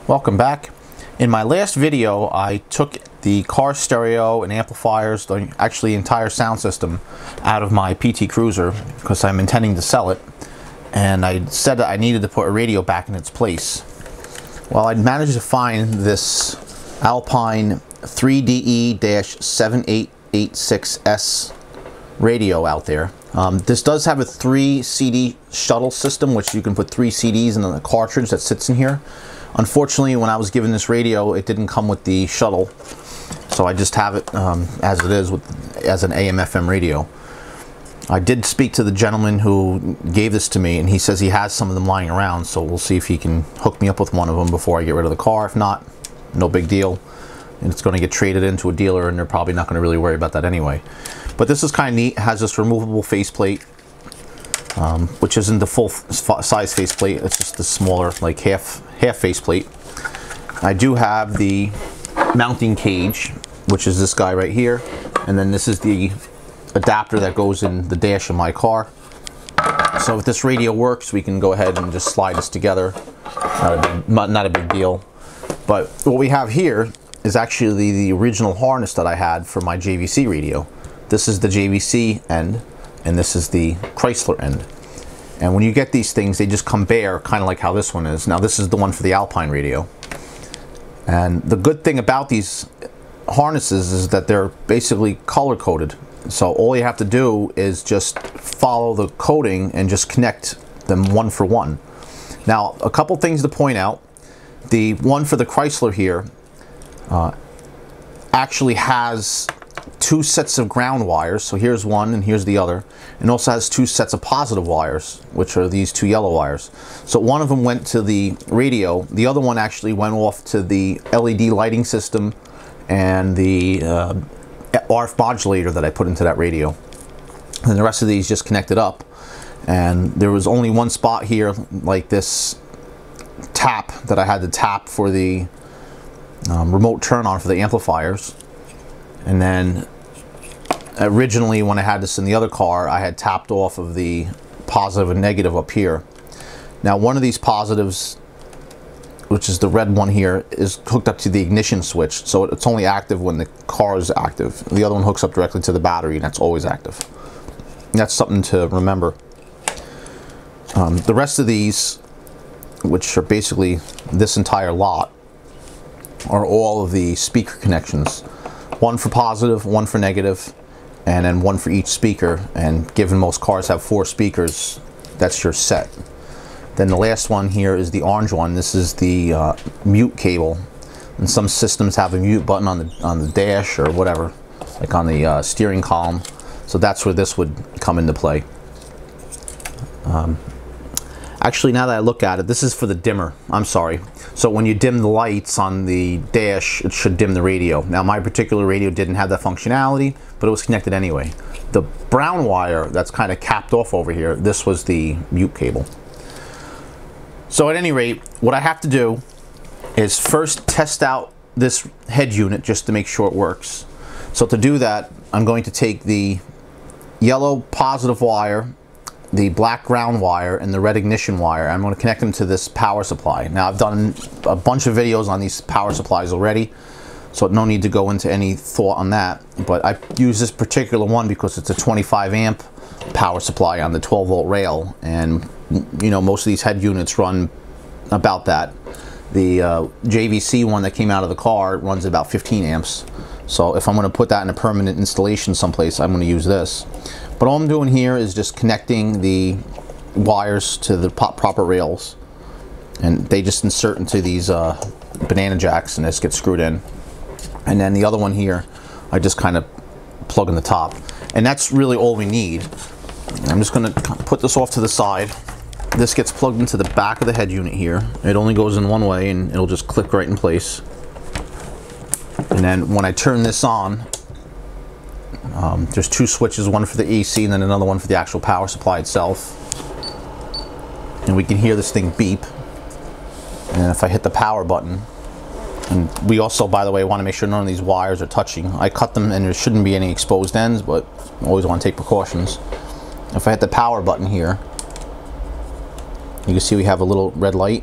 Welcome back. In my last video, I took the car stereo and amplifiers, actually the entire sound system, out of my PT Cruiser because I'm intending to sell it, and I said that I needed to put a radio back in its place. Well, I managed to find this Alpine 3DE-7886S radio out there. This does have a 3 CD shuttle system, which you can put 3 CDs in the cartridge that sits in here. Unfortunately, when I was given this radio, it didn't come with the shuttle, so I just have it as it is, as an AM/FM radio. I did speak to the gentleman who gave this to me, and he says he has some of them lying around, so we'll see if he can hook me up with one of them before I get rid of the car. If not, no big deal. And it's going to get traded into a dealer, and they're probably not going to really worry about that anyway. But this is kind of neat. It has this removable faceplate, which isn't the full size faceplate. It's just the smaller, like half faceplate. I do have the mounting cage, which is this guy right here, and then this is the adapter that goes in the dash of my car. So if this radio works, we can go ahead and just slide this together. Not a big deal. But what we have here is actually the original harness that I had for my JVC radio. This is the JVC end, and this is the Chrysler end. And when you get these things, they just come bare, kind of like how this one is. Now this is the one for the Alpine radio. And the good thing about these harnesses is that they're basically color coded. So all you have to do is just follow the coding and just connect them one for one. Now, a couple things to point out. The one for the Chrysler here actually has 2 sets of ground wires. So here's one and here's the other. And also has 2 sets of positive wires, which are these 2 yellow wires. So one of them went to the radio. The other one actually went off to the LED lighting system and the RF modulator that I put into that radio. And the rest of these just connected up. And there was only one spot here, like this tap that I had to tap for the remote turn on for the amplifiers. And then originally when I had this in the other car, I had tapped off of the positive and negative up here. Now one of these positives, which is the red one here, is hooked up to the ignition switch, so it's only active when the car is active. The other one hooks up directly to the battery, and that's always active. And that's something to remember. The rest of these, which are basically this entire lot, are all of the speaker connections. One for positive, one for negative, and then one for each speaker. And given most cars have 4 speakers, that's your set. Then the last one here is the orange one. This is the mute cable. And some systems have a mute button on the dash or whatever, like on the steering column. So that's where this would come into play. Actually, now that I look at it, this is for the dimmer. I'm sorry. So when you dim the lights on the dash, it should dim the radio. Now my particular radio didn't have that functionality, but it was connected anyway. The brown wire that's kind of capped off over here, this was the mute cable. So at any rate, what I have to do is first test out this head unit just to make sure it works. So to do that, I'm going to take the yellow positive wire, the black ground wire, and the red ignition wire. I'm going to connect them to this power supply. Now I've done a bunch of videos on these power supplies already, so no need to go into any thought on that. But I use this particular one because it's a 25 amp power supply on the 12 volt rail, and you know, most of these head units run about that. The JVC one that came out of the car runs about 15 amps. So if I'm going to put that in a permanent installation someplace, I'm going to use this. But all I'm doing here is just connecting the wires to the proper rails, and they just insert into these banana jacks and just get screwed in. And then the other one here, I just kind of plug in the top, and that's really all we need. I'm just going to put this off to the side. This gets plugged into the back of the head unit here. It only goes in one way, and it'll just click right in place. And then when I turn this on, there's 2 switches, one for the AC and then another one for the actual power supply itself. And we can hear this thing beep. And if I hit the power button, and we also, by the way, want to make sure none of these wires are touching. I cut them and there shouldn't be any exposed ends, but I always want to take precautions. If I hit the power button here, you can see we have a little red light,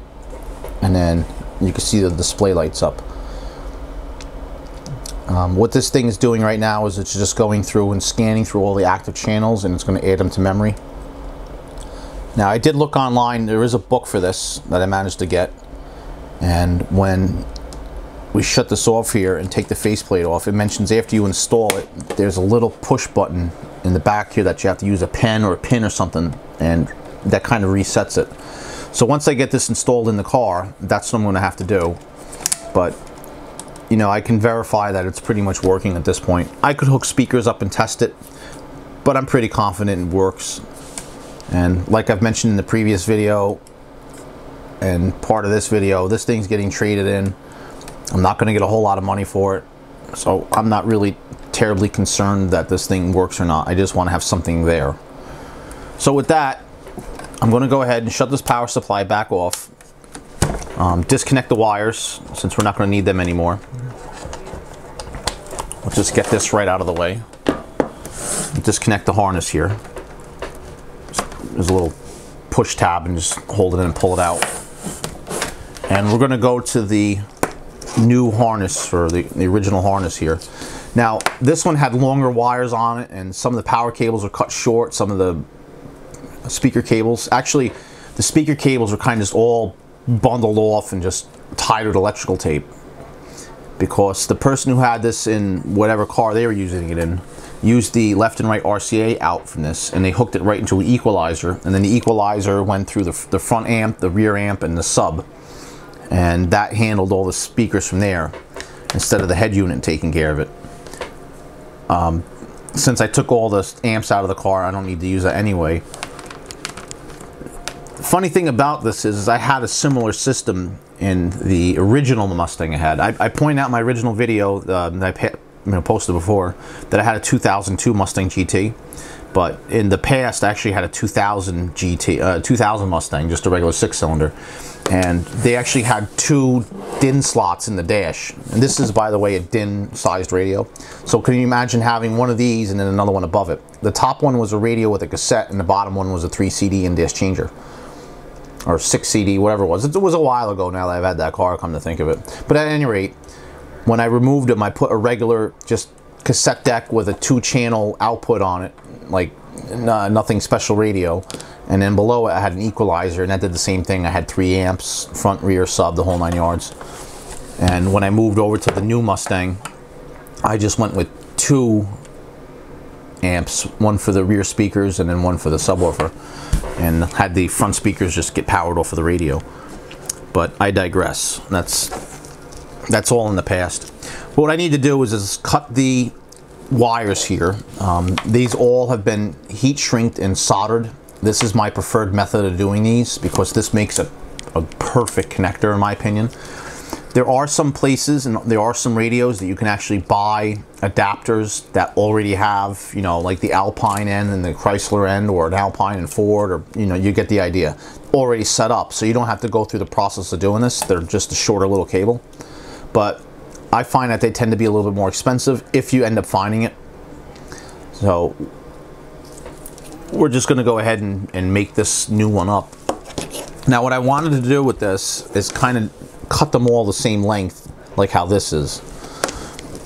and then You can see the display lights up. What this thing is doing right now is it's just going through and scanning through all the active channels, and it's going to add them to memory. Now, I did look online. There is a book for this that I managed to get, and when we shut this off here and take the faceplate off, it mentions after you install it, there's a little push button in the back here that you have to use a pen or a pin or something, and that kind of resets it. So once I get this installed in the car, that's what I'm going to have to do. But you know, I can verify that it's pretty much working at this point. I could hook speakers up and test it, but I'm pretty confident it works. And like I've mentioned in the previous video and part of this video, this thing's getting traded in. I'm not going to get a whole lot of money for it, so I'm not really terribly concerned that this thing works or not. I just want to have something there. So with that, I'm going to go ahead and shut this power supply back off. Disconnect the wires since we're not going to need them anymore. We'll just get this right out of the way. Disconnect the harness here. There's a little push tab, and just hold it in and pull it out. And we're going to go to the new harness, or the original harness here. Now, this one had longer wires on it, and some of the power cables are cut short, some of the speaker cables. Actually, the speaker cables are kind of just all bundled off and just tied with electrical tape, because the person who had this in whatever car they were using it in used the left and right RCA out from this, and they hooked it right into an equalizer, and then the equalizer went through the front amp, the rear amp, and the sub, and that handled all the speakers from there instead of the head unit taking care of it. Since I took all the amps out of the car, I don't need to use that anyway. Funny thing about this is I had a similar system in the original Mustang I had. I pointed out in my original video that I posted before that I had a 2002 Mustang GT, but in the past I actually had a 2000 GT, 2000 Mustang, just a regular 6-cylinder, and they actually had 2 DIN slots in the dash. And this is, by the way, a DIN sized radio. So can you imagine having one of these and then another one above it? The top one was a radio with a cassette, and the bottom one was a 3 CD in-dash changer. Or 6 CD, whatever it was. It was a while ago now that I've had that car, come to think of it. But at any rate, when I removed them, I put a regular just cassette deck with a 2-channel output on it, like nothing special radio. And then below it I had an equalizer, and that did the same thing. I had 3 amps, front, rear, sub, the whole 9 yards. And when I moved over to the new Mustang, I just went with 2 amps, one for the rear speakers and then one for the subwoofer, and had the front speakers just get powered off of the radio. But I digress. That's all in the past. What I need to do is cut the wires here. These all have been heat shrinked and soldered. This is my preferred method of doing these because this makes a perfect connector in my opinion. There are some places and there are some radios that you can actually buy adapters that already have, you know, like the Alpine end and the Chrysler end, or an Alpine and Ford, or, you know, you get the idea, already set up. So you don't have to go through the process of doing this. They're just a shorter little cable. But I find that they tend to be a little bit more expensive if you end up finding it. So we're just going to go ahead and make this new one up. Now what I wanted to do with this is kind of cut them all the same length, like how this is.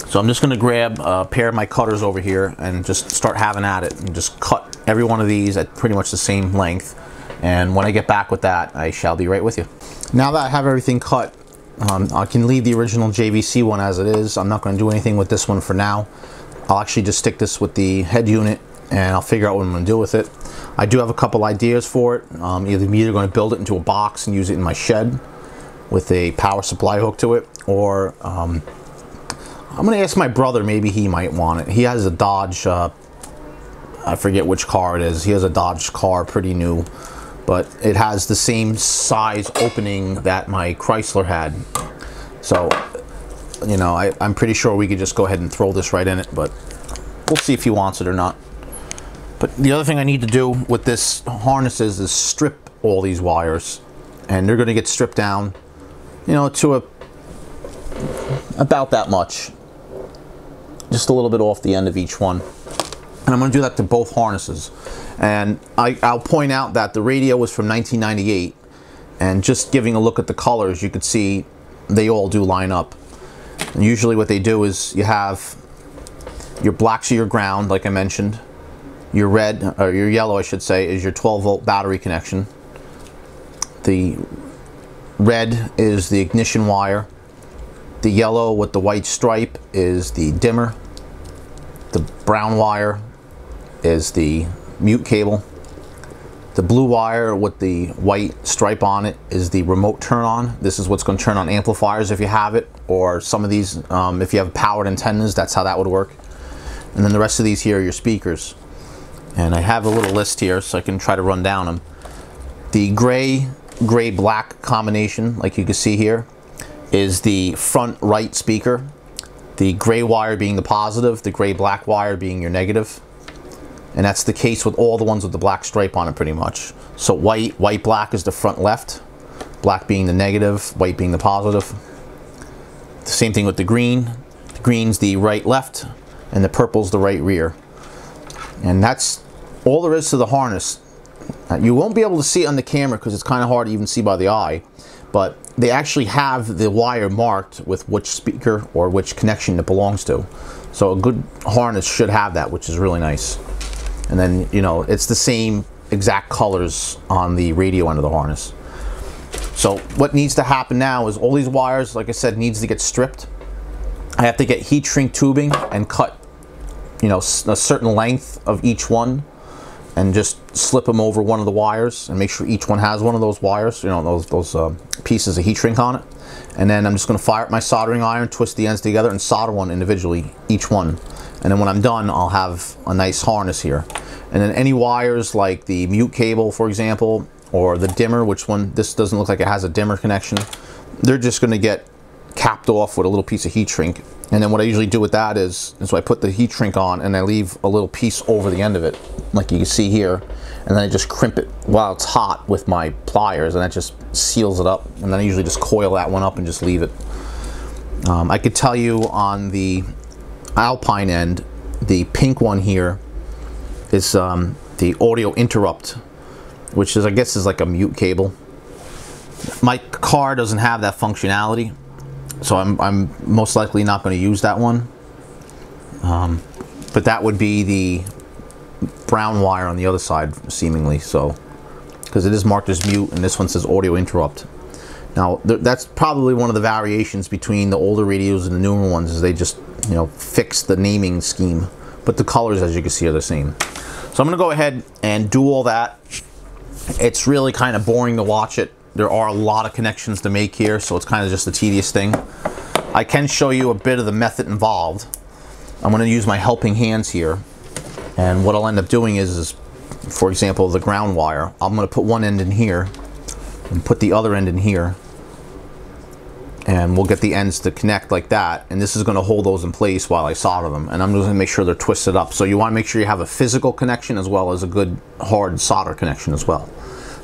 So I'm just going to grab a pair of my cutters over here and just start having at it and just cut every one of these at pretty much the same length. And when I get back with that, I shall be right with you. Now that I have everything cut, I can leave the original JVC one as it is. I'm not going to do anything with this one for now. I'll actually just stick this with the head unit, and I'll figure out what I'm going to do with it. I do have a couple ideas for it. I'm either going to build it into a box and use it in my shed with a power supply hook to it, or I'm going to ask my brother, maybe he might want it. He has a Dodge, I forget which car it is. He has a Dodge car, pretty new, but it has the same size opening that my Chrysler had. So, you know, I'm pretty sure we could just go ahead and throw this right in it, but we'll see if he wants it or not. But the other thing I need to do with this harness is strip all these wires, and they're going to get stripped down, you know, to about that much, just a little bit off the end of each one. And I'm going to do that to both harnesses. And I'll point out that the radio was from 1998, and just giving a look at the colors, you could see they all do line up. And usually what they do is you have your blacks are your ground, like I mentioned. Your red, or your yellow I should say, is your 12-volt battery connection. The red is the ignition wire. The yellow with the white stripe is the dimmer. The brown wire is the mute cable. The blue wire with the white stripe on it is the remote turn on. This is what's going to turn on amplifiers if you have it, or some of these, if you have powered antennas, that's how that would work. And then the rest of these here are your speakers. And I have a little list here so I can try to run down them. The gray-black combination, like you can see here, is the front right speaker. The gray wire being the positive, the gray-black wire being your negative. And that's the case with all the ones with the black stripe on it pretty much. So white-black is the front left, black being the negative, white being the positive. The same thing with the green. The green's the right left, and the purple's the right rear. And that's all there is to the harness. You won't be able to see it on the camera because it's kind of hard to even see by the eye, but they actually have the wire marked with which speaker or which connection it belongs to. So a good harness should have that, which is really nice. And then, you know, it's the same exact colors on the radio end of the harness. So what needs to happen now is all these wires, like I said, needs to get stripped. I have to get heat shrink tubing and cut, you know, a certain length of each one, and just slip them over one of the wires and make sure each one has one of those wires, you know, those pieces of heat shrink on it. And then I'm just going to fire up my soldering iron, twist the ends together, and solder one individually, each one. And then when I'm done, I'll have a nice harness here. And then any wires like the mute cable, for example, or the dimmer, which one, this doesn't look like it has a dimmer connection, they're just going to get capped off with a little piece of heat shrink. And then what I usually do with that is so I put the heat shrink on and I leave a little piece over the end of it, like you can see here, and then I just crimp it while it's hot with my pliers, and that just seals it up. And then I usually just coil that one up and just leave it. I could tell you on the Alpine end, the pink one here is the audio interrupt, which is, I guess, is like a mute cable. My car doesn't have that functionality, so I'm most likely not going to use that one. But that would be the brown wire on the other side, seemingly, so, because it is marked as mute and this one says audio interrupt. Now that's probably one of the variations between the older radios and the newer ones, is they just, you know, fix the naming scheme, but the colors, as you can see, are the same. So I'm going to go ahead and do all that. It's really kind of boring to watch it. There are a lot of connections to make here, so it's kind of just a tedious thing. I can show you a bit of the method involved. I'm going to use my helping hands here, and what I'll end up doing is for example, the ground wire, I'm going to put one end in here and put the other end in here, and we'll get the ends to connect like that, and this is going to hold those in place while I solder them, and I'm just going to make sure they're twisted up. So you want to make sure you have a physical connection as well as a good hard solder connection as well.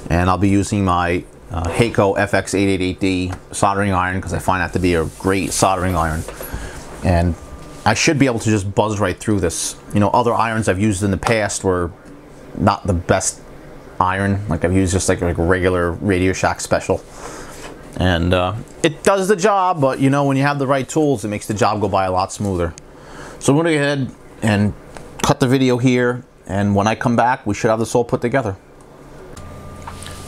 And I'll be using my Hakko FX888D soldering iron because I find that to be a great soldering iron, and I should be able to just buzz right through this. You know, other irons I've used in the past were not the best iron. Like I've used just like a regular Radio Shack Special, and it does the job, but you know, when you have the right tools, it makes the job go by a lot smoother. So I'm going to go ahead and cut the video here, and when I come back, we should have this all put together.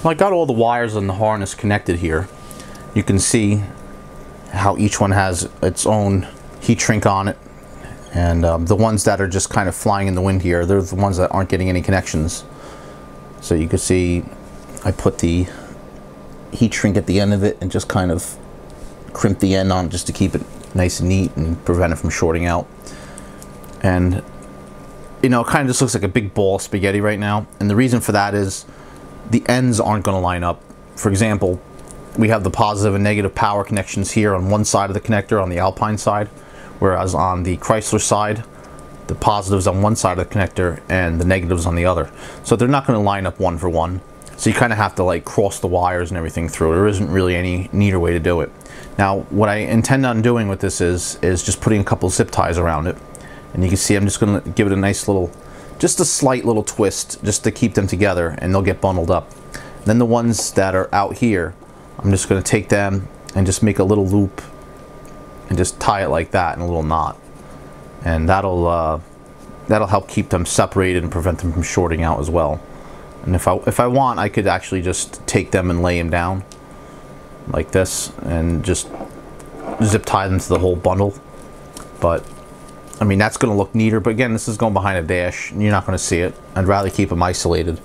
Well, I got all the wires on the harness connected here. You can see how each one has its own heat shrink on it, and the ones that are just kind of flying in the wind here, they're the ones that aren't getting any connections. So you can see I put the heat shrink at the end of it and just kind of crimp the end on just to keep it nice and neat and prevent it from shorting out. And you know, it kind of just looks like a big ball of spaghetti right now, and the reason for that is the ends aren't going to line up. For example, we have the positive and negative power connections here on one side of the connector on the Alpine side, whereas on the Chrysler side, the positives on one side of the connector and the negatives on the other. So they're not going to line up one for one. So you kind of have to like cross the wires and everything through. There isn't really any neater way to do it. Now, what I intend on doing with this is just putting a couple zip ties around it. And you can see I'm just going to give it a nice little, just a slight little twist just to keep them together, and they'll get bundled up. Then the ones that are out here, I'm just going to take them and just make a little loop and just tie it like that in a little knot, and that'll help keep them separated and prevent them from shorting out as well. And if I want, I could actually just take them and lay them down like this and just zip tie them to the whole bundle. But I mean, that's going to look neater, but again, this is going behind a dash and you're not going to see it. I'd rather keep them isolated.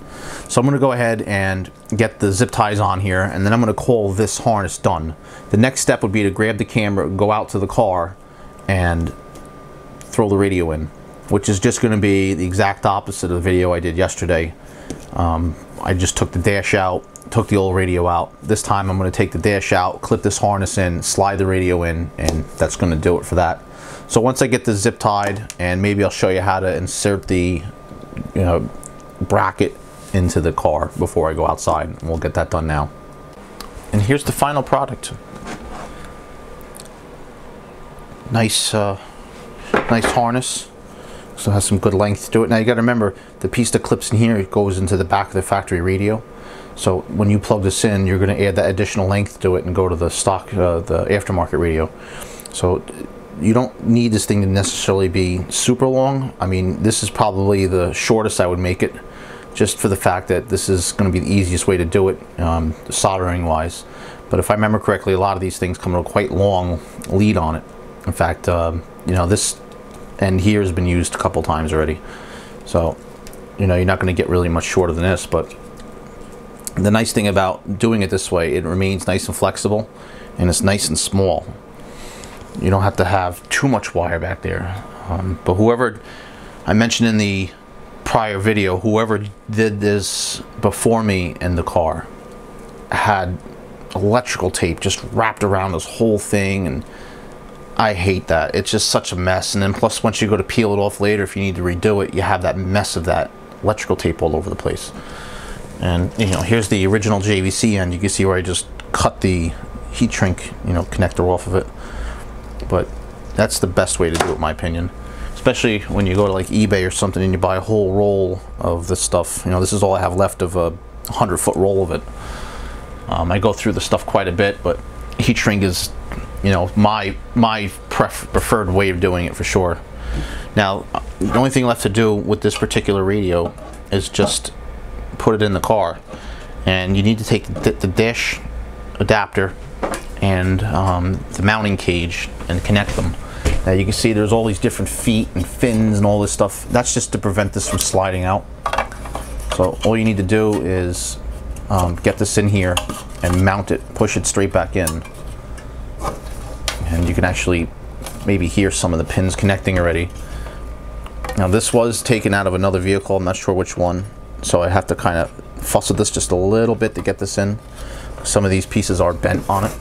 So I'm going to go ahead and get the zip ties on here, and then I'm going to call this harness done. The next step would be to grab the camera, go out to the car, and throw the radio in, which is just going to be the exact opposite of the video I did yesterday. I just took the dash out, took the old radio out. This time I'm going to take the dash out, clip this harness in, slide the radio in, and that's going to do it for that. So once I get this zip tied, and maybe I'll show you how to insert the bracket into the car before I go outside, and we'll get that done now. And here's the final product. Nice nice harness. So it has some good length to it. Now you got to remember, the piece that clips in here, it goes into the back of the factory radio. So when you plug this in, you're going to add that additional length to it and go to the stock, the aftermarket radio. So you don't need this thing to necessarily be super long. I mean, this is probably the shortest I would make it, just for the fact that this is going to be the easiest way to do it, soldering wise. But if I remember correctly, a lot of these things come with a quite long lead on it. In fact, you know, this end here has been used a couple times already. So, you know, you're not going to get really much shorter than this. But the nice thing about doing it this way, it remains nice and flexible, and it's nice and small. You don't have to have too much wire back there. But whoever, I mentioned in the prior video, whoever did this before me in the car had electrical tape just wrapped around this whole thing, and I hate that. It's just such a mess. And then plus, once you go to peel it off later, if you need to redo it, you have that mess of that electrical tape all over the place. And you know, here's the original JVC end. You can see where I just cut the heat shrink, you know, connector off of it. But that's the best way to do it, in my opinion. Especially when you go to like eBay or something and you buy a whole roll of this stuff. You know, this is all I have left of a 100-foot roll of it. I go through the stuff quite a bit, but heat shrink is, you know, my preferred way of doing it for sure. Now, the only thing left to do with this particular radio is just put it in the car. And you need to take the dash adapter and the mounting cage and connect them. Now you can see there's all these different feet and fins and all this stuff. That's just to prevent this from sliding out. So all you need to do is get this in here and mount it, push it straight back in. And you can actually maybe hear some of the pins connecting already. Now this was taken out of another vehicle, I'm not sure which one. So I have to kind of fuss with this just a little bit to get this in. Some of these pieces are bent on it.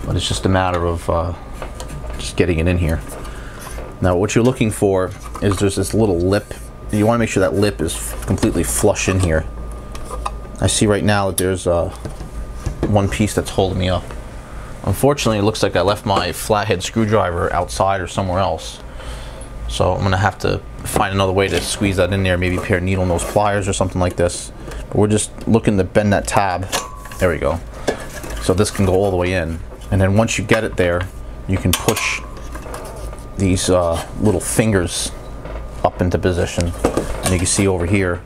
But it's just a matter of just getting it in here. Now what you're looking for is there's this little lip. You want to make sure that lip is completely flush in here. I see right now that there's one piece that's holding me up. Unfortunately, it looks like I left my flathead screwdriver outside or somewhere else. So I'm going to have to find another way to squeeze that in there, maybe a pair of needle nose pliers or something like this. But we're just looking to bend that tab. There we go. So this can go all the way in. And then once you get it there, you can push these little fingers up into position. And you can see over here,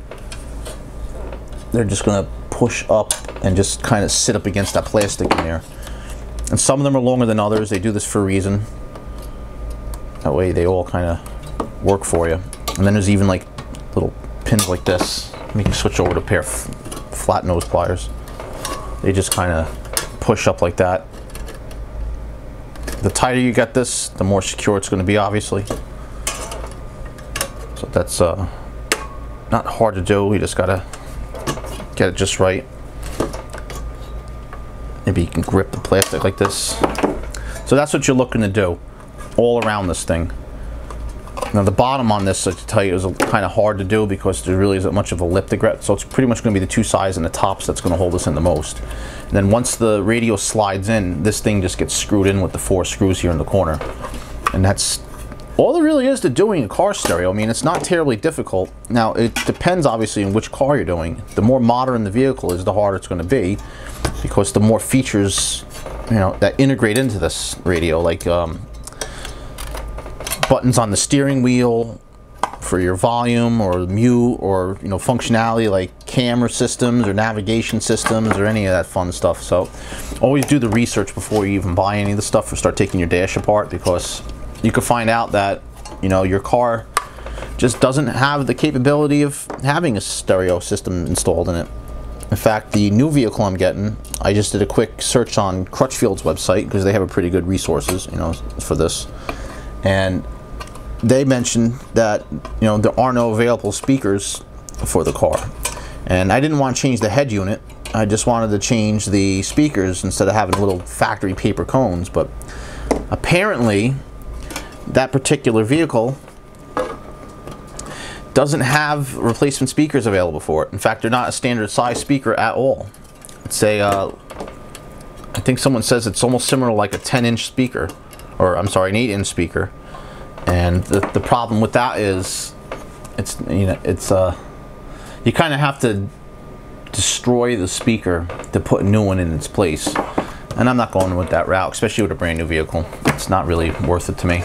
they're just going to push up and just kind of sit up against that plastic in there. And some of them are longer than others. They do this for a reason. That way they all kind of work for you. And then there's even like little pins like this. You can switch over to a pair of flat nose pliers. They just kind of push up like that. The tighter you get this, the more secure it's going to be, obviously. So that's not hard to do. You just got to get it just right. Maybe you can grip the plastic like this. So that's what you're looking to do all around this thing. Now the bottom on this, I have to tell you, is kind of hard to do because there really isn't much of a lip to grip. So it's pretty much going to be the two sides and the tops that's going to hold this in the most. And then once the radio slides in, this thing just gets screwed in with the 4 screws here in the corner. And that's all there really is to doing a car stereo. I mean, it's not terribly difficult. Now, it depends obviously on which car you're doing. The more modern the vehicle is, the harder it's going to be. because the more features, you know, that integrate into this radio, like buttons on the steering wheel for your volume or mute, or, you know, functionality like camera systems or navigation systems or any of that fun stuff. So always do the research before you even buy any of the stuff or start taking your dash apart, because you could find out that, you know, your car just doesn't have the capability of having a stereo system installed in it. In fact, the new vehicle I'm getting, I just did a quick search on Crutchfield's website, because they have a pretty good resources, you know, for this, and they mentioned that, you know, there are no available speakers for the car, and I didn't want to change the head unit. I just wanted to change the speakers instead of having little factory paper cones. But apparently that particular vehicle doesn't have replacement speakers available for it. In fact, they're not a standard size speaker at all. It's a I think someone says it's almost similar to like a 10-inch speaker, or I'm sorry, an 8-inch speaker. And the problem with that is, it's, you know, it's you kind of have to destroy the speaker to put a new one in its place, and I'm not going with that route, especially with a brand new vehicle. It's not really worth it to me.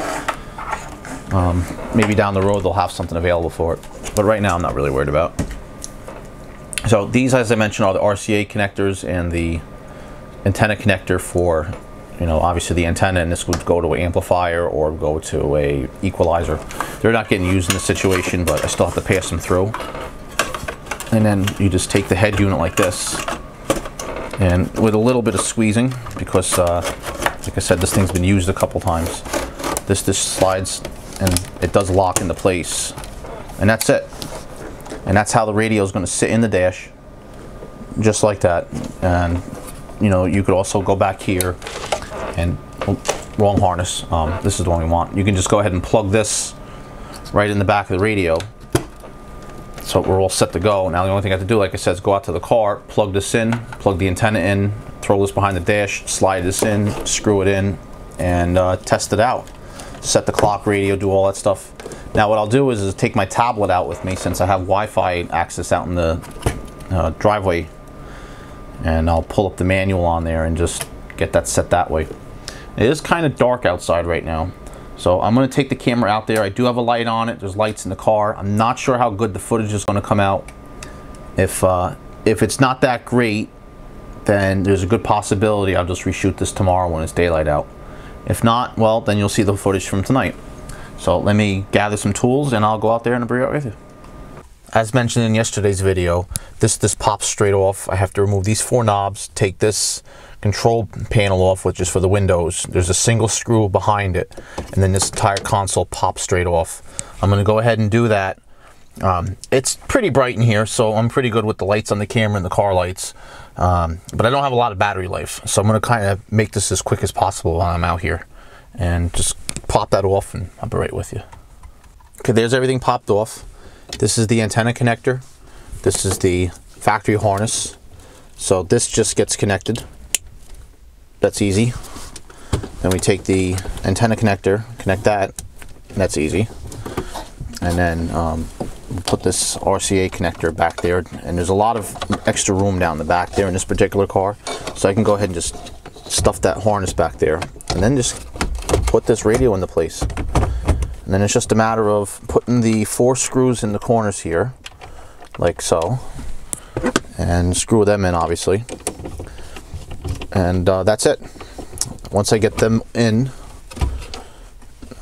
Maybe down the road they'll have something available for it, but right now I'm not really worried about. So these, as I mentioned, are the RCA connectors and the antenna connector for, you know, obviously the antenna, and this would go to an amplifier or go to a equalizer. They're not getting used in this situation, but I still have to pass them through. And then you just take the head unit like this, and with a little bit of squeezing, because like I said, this thing's been used a couple times, this slides and it does lock into place, and that's it. And that's how the radio is going to sit in the dash, just like that. And, you know, you could also go back here and, oh, wrong harness, this is the one we want. You can just go ahead and plug this right in the back of the radio, so we're all set to go. Now the only thing I have to do, like I said, is go out to the car, plug this in, plug the antenna in, throw this behind the dash, slide this in, screw it in, and test it out. Set the clock, radio, do all that stuff. Now what I'll do is take my tablet out with me, since I have Wi-Fi access out in the driveway, and I'll pull up the manual on there and just get that set that way. It is kind of dark outside right now, so I'm going to take the camera out there. I do have a light on it. There's lights in the car. I'm not sure how good the footage is going to come out. If it's not that great, then there's a good possibility I'll just reshoot this tomorrow when it's daylight out. If not, well, then you'll see the footage from tonight. So let me gather some tools and I'll go out there and I'll be right with you. As mentioned in yesterday's video, this pops straight off. I have to remove these 4 knobs, take this control panel off, which is for the windows. There's a single screw behind it, and then this entire console pops straight off. I'm going to go ahead and do that. It's pretty bright in here, so I'm pretty good with the lights on the camera and the car lights, but I don't have a lot of battery life, so I'm going to kind of make this as quick as possible while I'm out here, and just pop that off and I'll be right with you. Okay, there's everything popped off. This is the antenna connector. This is the factory harness. So this just gets connected. That's easy. Then we take the antenna connector, connect that, and that's easy. And then we'll put this RCA connector back there. And there's a lot of extra room down the back there in this particular car. So I can go ahead and just stuff that harness back there. And then just put this radio into place. And then it's just a matter of putting the 4 screws in the corners here, like so, and screw them in, obviously. And that's it. Once I get them in,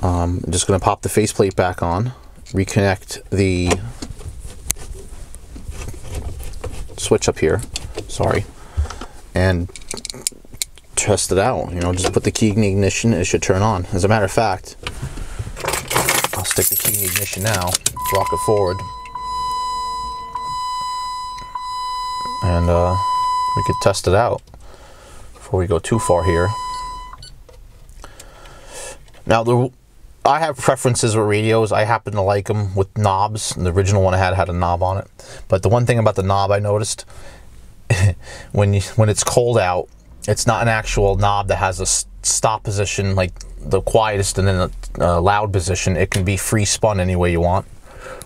I'm just going to pop the faceplate back on, reconnect the switch up here, sorry, and test it out. You know, just put the key in the ignition, it should turn on. As a matter of fact, I'll stick the key in the ignition now, rock it forward, and we could test it out before we go too far here. Now, I have preferences with radios. I happen to like them with knobs, and the original one I had a knob on it. But the one thing about the knob I noticed, when it's cold out, it's not an actual knob that has a stop position like the quietest and then a loud position. It can be free spun any way you want.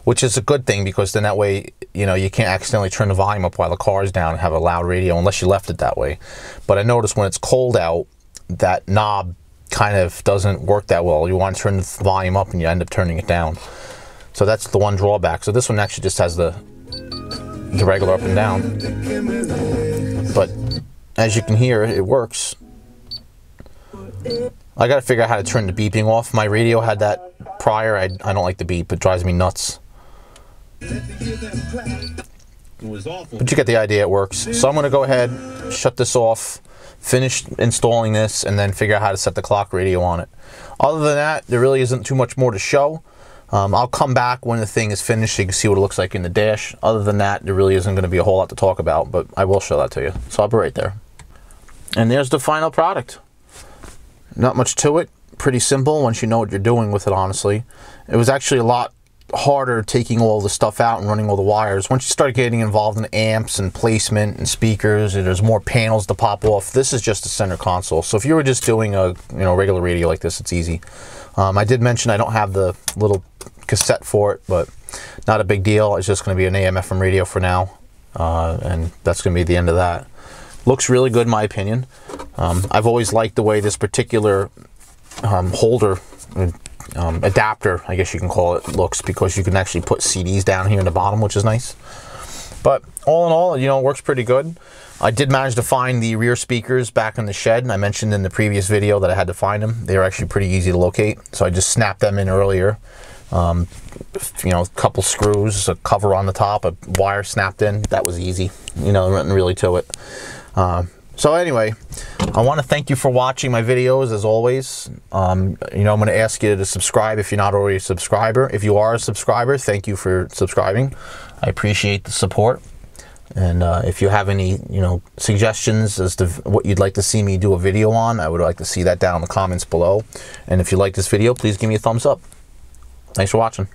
which is a good thing, because then that way, you know, you can't accidentally turn the volume up while the car is down and have a loud radio unless you left it that way. But I noticed when it's cold out, that knob kind of doesn't work that well. You want to turn the volume up and you end up turning it down. So that's the one drawback. So this one actually just has the regular up and down. But as you can hear, it works. I gotta figure out how to turn the beeping off. My radio had that prior. I don't like the beep. It drives me nuts. But you get the idea, it works. So I'm gonna go ahead, shut this off, finish installing this, and then figure out how to set the clock radio on it. Other than that, there really isn't too much more to show. I'll come back when the thing is finished so you can see what it looks like in the dash. Other than that, there really isn't going to be a whole lot to talk about, but I will show that to you. So I'll be right there. And there's the final product. Not much to it. Pretty simple once you know what you're doing with it, honestly. It was actually a lot harder taking all the stuff out and running all the wires. Once you start getting involved in amps and placement and speakers, and there's more panels to pop off. This is just a center console. So if you were just doing a regular radio like this, it's easy. I did mention I don't have the little cassette for it, but not a big deal. It's just going to be an AM/FM radio for now, and that's going to be the end of that. Looks really good in my opinion. I've always liked the way this particular holder, adapter, I guess you can call it, looks, because you can actually put CDs down here in the bottom, which is nice. But all in all, it works pretty good. I did manage to find the rear speakers back in the shed, and I mentioned in the previous video that I had to find them. They were actually pretty easy to locate, so I just snapped them in earlier. A couple screws, a cover on the top, a wire snapped in. That was easy. Nothing really to it. So anyway, I want to thank you for watching my videos, as always. I'm going to ask you to subscribe if you're not already a subscriber. If you are a subscriber, thank you for subscribing. I appreciate the support. And if you have any, suggestions as to what you'd like to see me do a video on, I would like to see that down in the comments below. And if you like this video, please give me a thumbs up. Thanks for watching.